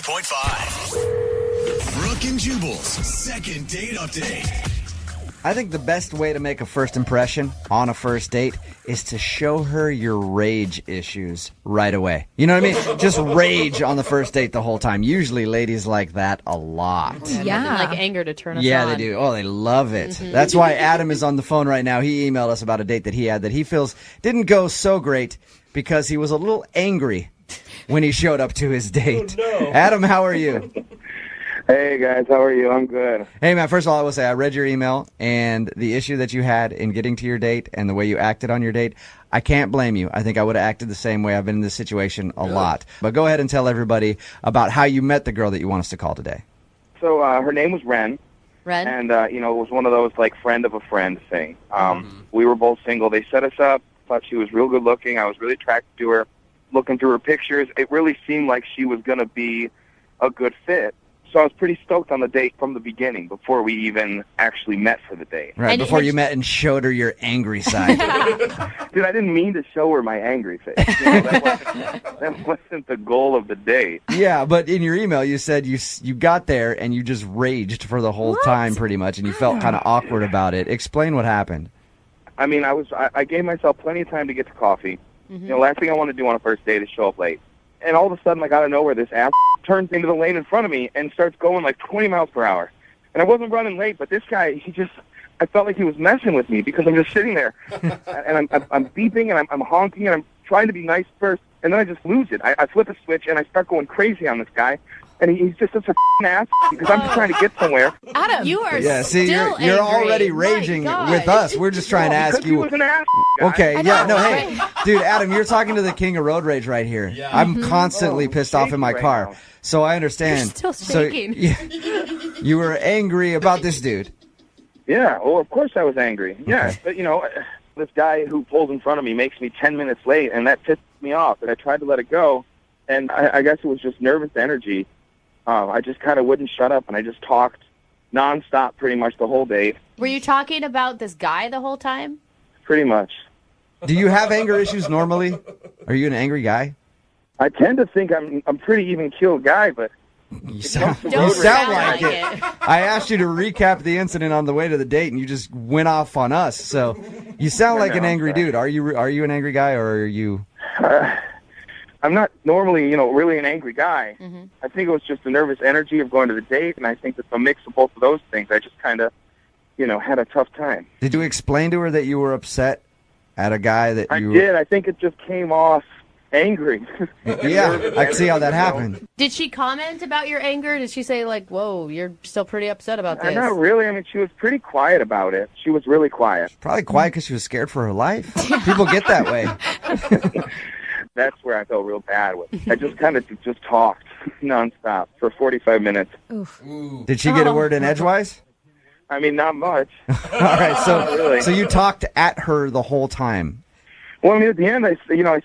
102.5. Brooke and Jubal's second date update. I think the best way to make a first impression on a first date is to show her your rage issues right away. You know what I mean? Just rage on the first date the whole time. Usually ladies like that a lot. Yeah. Like anger to turn us Yeah, on. they do. Oh, they love it. That's why Adam is on the phone right now. He emailed us about a date that he had that he feels didn't go so great because he was a little angry when he showed up to his date. Oh, no. Adam, how are you? Hey, guys. How are you? I'm good. Hey, man, first of all, I will say I read your email, and the issue that you had in getting to your date and the way you acted on your date, I can't blame you. I think I would have acted the same way. I've been in this situation a lot. But go ahead and tell everybody about how you met the girl that you want us to call today. So her name was Ren. Ren? And, it was one of those, like, friend of a friend thing. We were both single. They set us up. Thought she was real good looking. I was really attracted to her. Looking through her pictures, it really seemed like she was going to be a good fit. So I was pretty stoked on the date from the beginning before we even actually met for the date. Right, And before had you you- met and showed her your angry side. Dude, I didn't mean to show her my angry face. That wasn't the goal of the date. Yeah, but in your email you said you got there and you just raged for the whole time pretty much, and you felt kind of awkward about it. Explain what happened. I mean, I gave myself plenty of time to get to coffee. Last thing I want to do on a first date is show up late. And all of a sudden, like out of nowhere, this ass turns into the lane in front of me and starts going like 20 miles per hour. And I wasn't running late, but this guy, I felt like he was messing with me because I'm just sitting there. And I'm beeping and I'm honking and I'm trying to be nice first. And then I just lose it. I flip a switch and I start going crazy on this guy. And he's just such a ass because I'm just trying to get somewhere. Adam, you are Yeah, see, still you're angry. already My raging gosh. with us. We're just trying to ask Because he you. was an ass guy. Okay, I yeah, know, no, hey, right? dude, Adam, you're talking to the king of road rage right here. I'm constantly pissed off in my shaking car, right now. so I understand. You're still shaking. So, yeah, you were angry about this dude. Yeah, well, of course I was angry. Yeah, Okay. but, this guy who pulls in front of me makes me 10 minutes late, and that pisses me off. And I tried to let it go, and I guess it was just nervous energy. I just kind of wouldn't shut up, and I just talked nonstop pretty much the whole date, Were you talking about this guy the whole time? pretty much. Do you have anger issues normally? Are you an angry guy? I tend to think I'm pretty even-keeled guy, but You sound, Don't you sound sound like like it. I asked you to recap the incident on the way to the date, and you just went off on us. So you sound like an I'm angry sorry. dude. Are you an angry guy, or are you? I'm not normally, really an angry guy. I think it was just the nervous energy of going to the date, and I think that the mix of both of those things, I just kind of, had a tough time. Did you explain to her that you were upset at a guy that I you? did. I think it just came off angry. Yeah, I can see how that happened. Did she comment about your anger? Did she say, like, whoa, you're still pretty upset about this? Not really. I mean, she was pretty quiet about it. She was really quiet. Probably quiet because she was scared for her life. People get that way. That's where I felt real bad with. I just kind of just talked nonstop for 45 minutes. Did she get a word in edgewise? I mean, not much. All right, really. so you talked at her the whole time. Well, I mean, at the end, I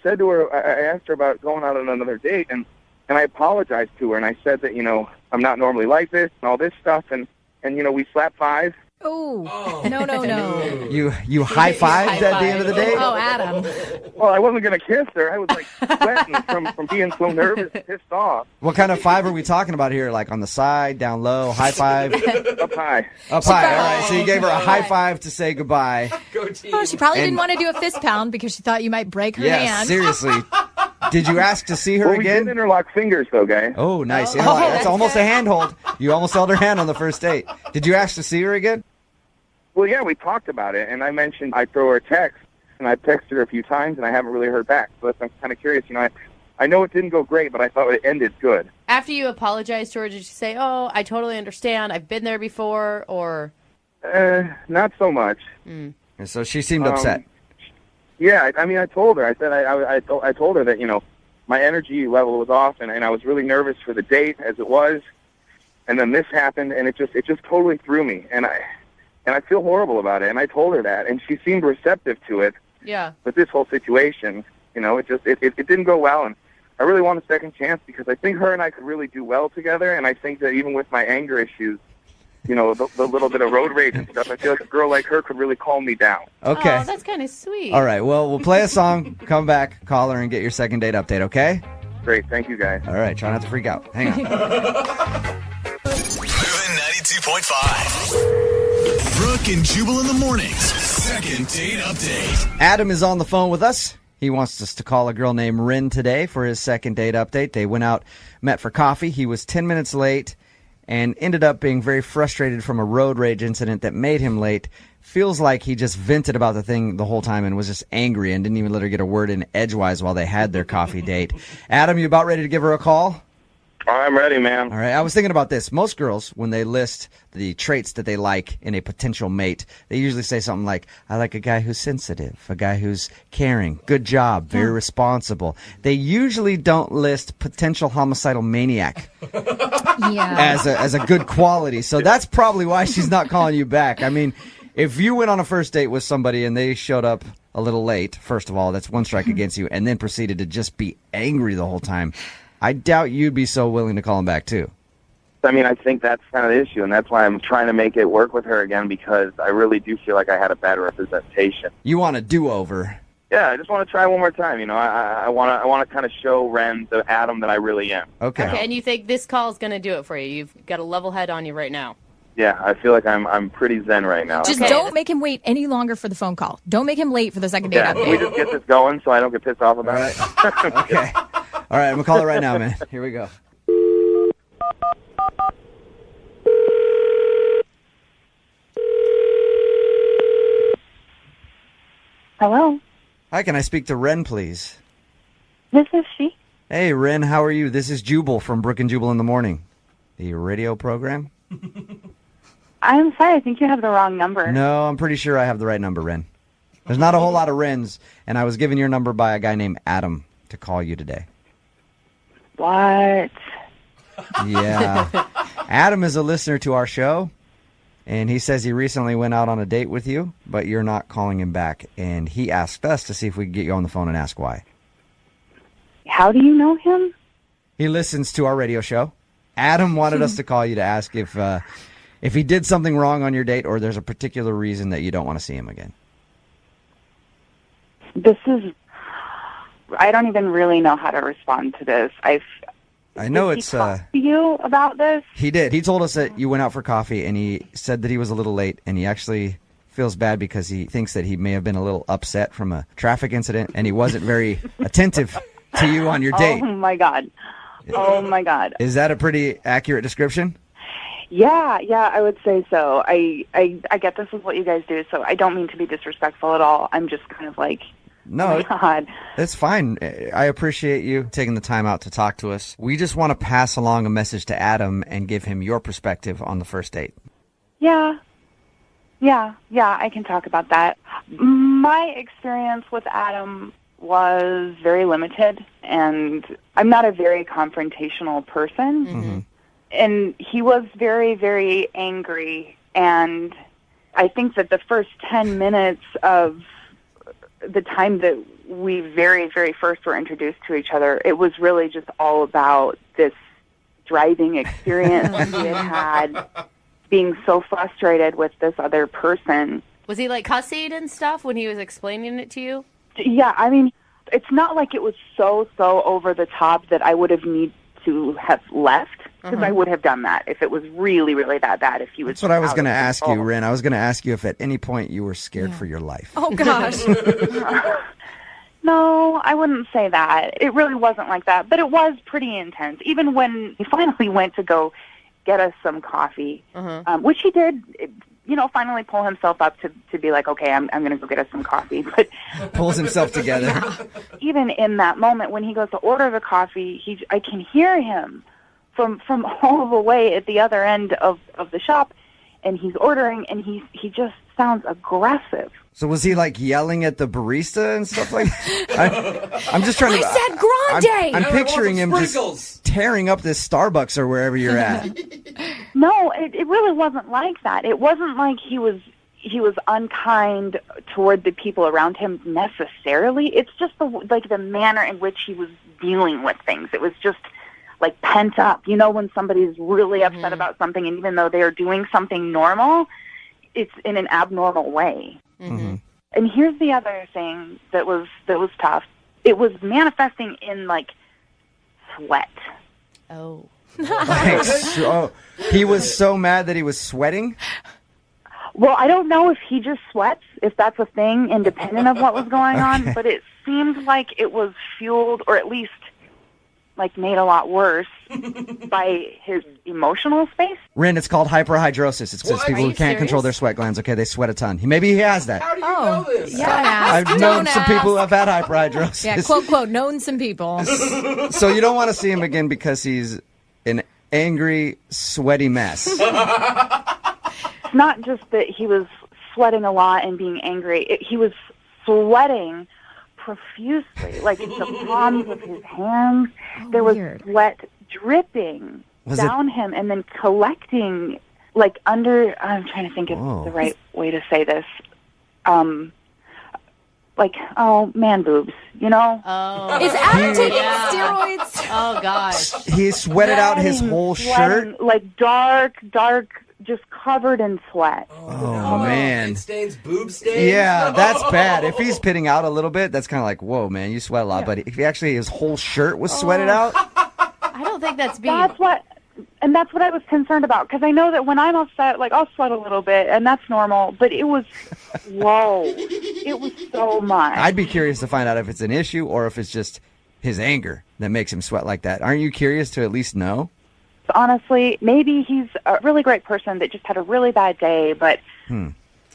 said to her, I asked her about going out on another date, and I apologized to her, and I said that, I'm not normally like this and all this stuff, and we slapped five. Oh, no. You high-fived at the end of the date? Oh, Adam. Well, I wasn't going to kiss her. I was, like, sweating from being so nervous and pissed off. What kind of five are we talking about here? Like on the side, down low, high five? Up high. Up high. All right, so you gave her a high five to say goodbye. Oh, she probably And- didn't want to do a fist pound because she thought you might break her Yeah, hand. seriously. Did you ask to see her Well, we did again? interlock fingers, though, guy. Oh, nice. Yeah, that's almost a handhold. You almost held her hand on the first date. Did you ask to see her again? Well, yeah, we talked about it, and I mentioned I'd throw her a text, and I texted her a few times, and I haven't really heard back. So I'm kind of curious. I know it didn't go great, but I thought it ended good. After you apologized to her, did you say, oh, I totally understand, I've been there before, or? Not so much. And so she seemed upset. Yeah, I told her. I said I told her that my energy level was off, and I was really nervous for the date as it was, and then this happened, and it just totally threw me, and I feel horrible about it. And I told her that, and she seemed receptive to it. Yeah. But this whole situation, it didn't go well, and I really want a second chance because I think her and I could really do well together, and I think that even with my anger issues, the little bit of road rage and stuff, I feel like a girl like her could really calm me down. Okay. Oh, that's kind of sweet. All right, well, we'll play a song, come back, call her, and get your second date update, okay? Great. Thank you, guys. All right, try not to freak out. Hang on. Moving 92.5. Brooke and Jubal in the mornings. Second date update. Adam is on the phone with us. He wants us to call a girl named Rin today for his second date update. They went out, met for coffee. He was 10 minutes late and ended up being very frustrated from a road rage incident that made him late. Feels like he just vented about the thing the whole time and was just angry and didn't even let her get a word in edgewise while they had their coffee date. Adam, you about ready to give her a call? I'm ready, man. All right, I was thinking about this. Most girls, when they list the traits that they like in a potential mate, they usually say something like, I like a guy who's sensitive, a guy who's caring, good job, very responsible. They usually don't list potential homicidal maniac Yeah. as a good quality. So that's probably why she's not calling you back. I mean, if you went on a first date with somebody and they showed up a little late, first of all, that's one strike against you, and then proceeded to just be angry the whole time, I doubt you'd be so willing to call him back, too. I mean, I think that's kind of the issue, and that's why I'm trying to make it work with her again, because I really do feel like I had a bad representation. You want a do-over. Yeah, I just want to try one more time. You know, I want to kind of show Ren the Adam that I really am. Okay. Okay, and you think this call is going to do it for you? You've got a level head on you right now. Yeah, I feel like I'm pretty zen right now. Just Okay. don't make him wait any longer for the phone call. Don't make him late for the second date Yeah, can we update. just get this going so I don't get pissed off about it? Okay. All right, I'm going to call it right now, man. Here we go. Hello, Hi, can I speak to Ren, please? this is she. Hey, Ren, how are you? This is Jubal from Brooke and Jubal in the Morning, the radio program. I'm sorry, I think you have the wrong number. No, I'm pretty sure I have the right number, Ren. There's not a whole lot of Rens, and I was given your number by a guy named Adam to call you today. What? Yeah. Adam is a listener to our show, and he says he recently went out on a date with you, but you're not calling him back. And he asked us to see if we could get you on the phone and ask why. How do you know him? He listens to our radio show. Adam wanted us to call you to ask if he did something wrong on your date or there's a particular reason that you don't want to see him again. I don't even really know how to respond to this. I know Did it's he talk to you about this? he did. He told us that you went out for coffee and he said that he was a little late and he actually feels bad because he thinks that he may have been a little upset from a traffic incident and he wasn't very attentive to you on your date. Oh my god. Oh my god. Is that a pretty accurate description? Yeah, I would say so. I get this is what you guys do, so I don't mean to be disrespectful at all. I'm just kind of like, No, oh my god. that's fine. I appreciate you taking the time out to talk to us. We just want to pass along a message to Adam and give him your perspective on the first date. Yeah, I can talk about that. My experience with Adam was very limited, and I'm not a very confrontational person. Mm-hmm. And he was very, very angry, and I think that the first 10 minutes of the time that we very, very first were introduced to each other, it was really just all about this driving experience he had being so frustrated with this other person. Was he like cussing and stuff when he was explaining it to you? Yeah, I mean, it's not like it was so over the top that I would have need to have left, because I would have done that if it was really, really that bad. If he was That's what I was out going to of ask you, control. Ren. I was going to ask you if at any point you were scared for your life. Oh, gosh. No, I wouldn't say that. It really wasn't like that, but it was pretty intense. Even when he finally went to go get us some coffee, which he did, finally pull himself up to be like, okay, I'm going to go get us some coffee. But Pulls himself together. even in that moment, when he goes to order the coffee, I can hear him from all the way at the other end of the shop, and he's ordering, and he just sounds aggressive. So was he like yelling at the barista and stuff like that? I'm just trying to... I said grande! I'm picturing him just tearing up this Starbucks or wherever you're at. No, it really wasn't like that. It wasn't like he was unkind toward the people around him necessarily. It's just the manner in which he was dealing with things. It was just like pent up. You know, when somebody's really upset about something, and even though they are doing something normal, it's in an abnormal way. Mm-hmm. And here's the other thing that was tough. It was manifesting in like sweat. Oh. He was so mad that he was sweating? Well, I don't know if he just sweats, if that's a thing, independent of what was going on, but it seemed like it was fueled, or at least like made a lot worse by his emotional space. Ren, it's called hyperhidrosis. It's just people Are who you can't control serious? their sweat glands. Okay, they sweat a ton. Maybe he has that. How do you know this? I've known some people who have had hyperhidrosis. Yeah, quote, known some people. So you don't want to see him again because he's an angry, sweaty mess. It's not just that he was sweating a lot and being angry. He was sweating profusely, like the palms of his hands. There was weird. sweat dripping down him and then collecting, like under. I'm trying to think of the right way to say this. Like, man boobs, you know? Oh. Is Adam taking Yeah. steroids? Oh, gosh. He sweated out his whole Sweating, shirt. like dark, just covered in sweat. Oh, man. It stains, boob stains. Yeah, that's bad. If he's pitting out a little bit, that's kind of like, whoa, man, you sweat a lot. But if he actually, his whole shirt was sweated out, I don't think that's being... That's what I was concerned about, because I know that when I'm upset, like, I'll sweat a little bit, and that's normal, but it was, whoa, it was so much. I'd be curious to find out if it's an issue or if it's just his anger that makes him sweat like that. Aren't you curious to at least know? Honestly, maybe he's a really great person that just had a really bad day, but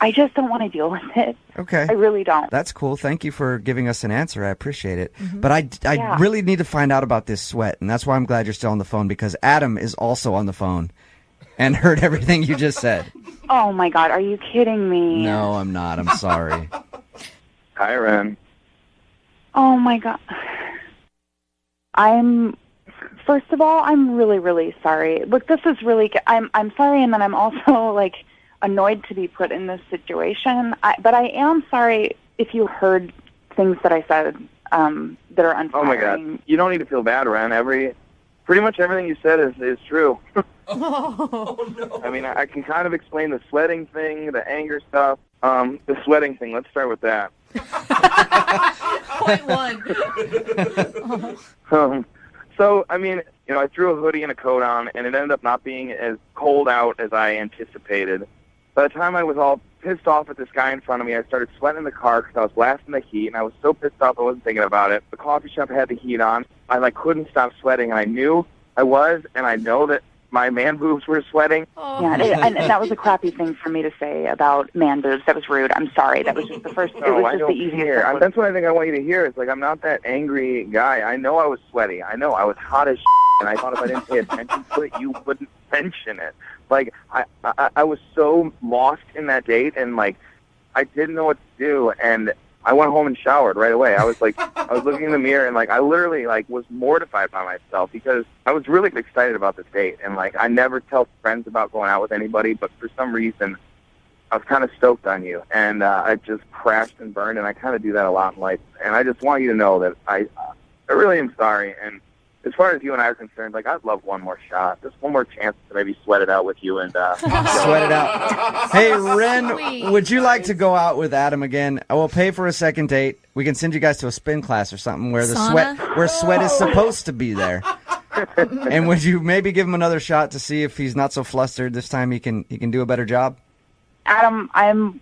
I just don't want to deal with it. Okay. I really don't. That's cool. Thank you for giving us an answer. I appreciate it. But I really need to find out about this sweat, and that's why I'm glad you're still on the phone, because Adam is also on the phone and heard everything you just said. Oh, my God, are you kidding me? No, I'm not. I'm sorry. Hi, Ren. Oh, my God. First of all, I'm really, really sorry. Look, this is really, I'm sorry, and then I'm also, like, annoyed to be put in this situation. But I am sorry if you heard things that I said that are unflattering. Oh my God, you don't need to feel bad, Ren. Pretty much everything you said is true. Oh, no. I mean, I can kind of explain the sweating thing, the anger stuff. The sweating thing. Let's start with that. Point one. So, I mean, I threw a hoodie and a coat on, and it ended up not being as cold out as I anticipated. By the time I was all pissed off at this guy in front of me, I started sweating in the car because I was blasting the heat, and I was so pissed off I wasn't thinking about it. The coffee shop had the heat on. I couldn't stop sweating, and I knew I was, and I know that my man boobs were sweating. Yeah, and that was a crappy thing for me to say about man boobs. That was rude. I'm sorry. That was just the first. It No, was I just don't the easiest. care. That's what I think I want you to hear. It's like, I'm not that angry guy. I know I was sweaty. I know I was hot as and I thought if I didn't pay attention to it, you wouldn't mention it. Like, I was so lost in that date, and, like, I didn't know what to do, and I went home and showered right away. I was looking in the mirror, and, like, I literally, like, was mortified by myself because I was really excited about this date, and, like, I never tell friends about going out with anybody, but for some reason, I was kind of stoked on you, and I just crashed and burned, and I kind of do that a lot in life, and I just want you to know that I really am sorry, and as far as you and I are concerned, like, I'd love one more shot, just one more chance to maybe sweat it out with you and Sweat it out. Hey, Ren, would you like to go out with Adam again? I will pay for a second date. We can send you guys to a spin class or something where sweat is supposed to be there. And would you maybe give him another shot to see if he's not so flustered this time? He can do a better job. Adam, I'm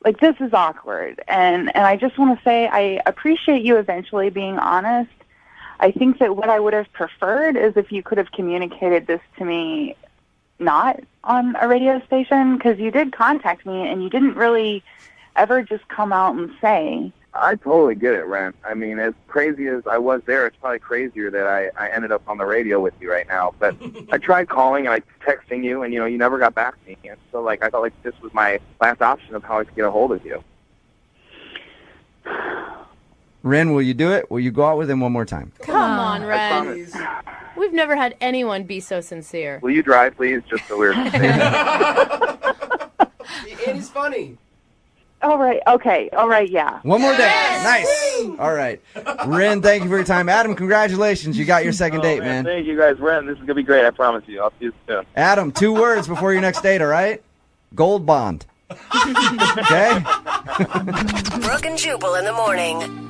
like, this is awkward, and I just want to say I appreciate you eventually being honest. I think that what I would have preferred is if you could have communicated this to me not on a radio station, because you did contact me and you didn't really ever just come out and say. I totally get it, Ren. I mean, as crazy as I was there, it's probably crazier that I ended up on the radio with you right now. But I tried calling and I texting you, and, you never got back to me. And so, like, I felt like this was my last option of how I could get a hold of you. Ren, will you do it? Will you go out with him one more time? Come on, I Ren. promise. We've never had anyone be so sincere. Will you drive, please? Just so we're safe. And he's funny. All right, okay, all right, yeah. One more day. Nice. All right. Ren, thank you for your time. Adam, congratulations. You got your second date, man. Thank you, guys. Ren, this is going to be great. I promise you. I'll see you soon. Adam, 2 words before your next date, all right? Gold bond. Okay? Brooke and Jubal in the morning.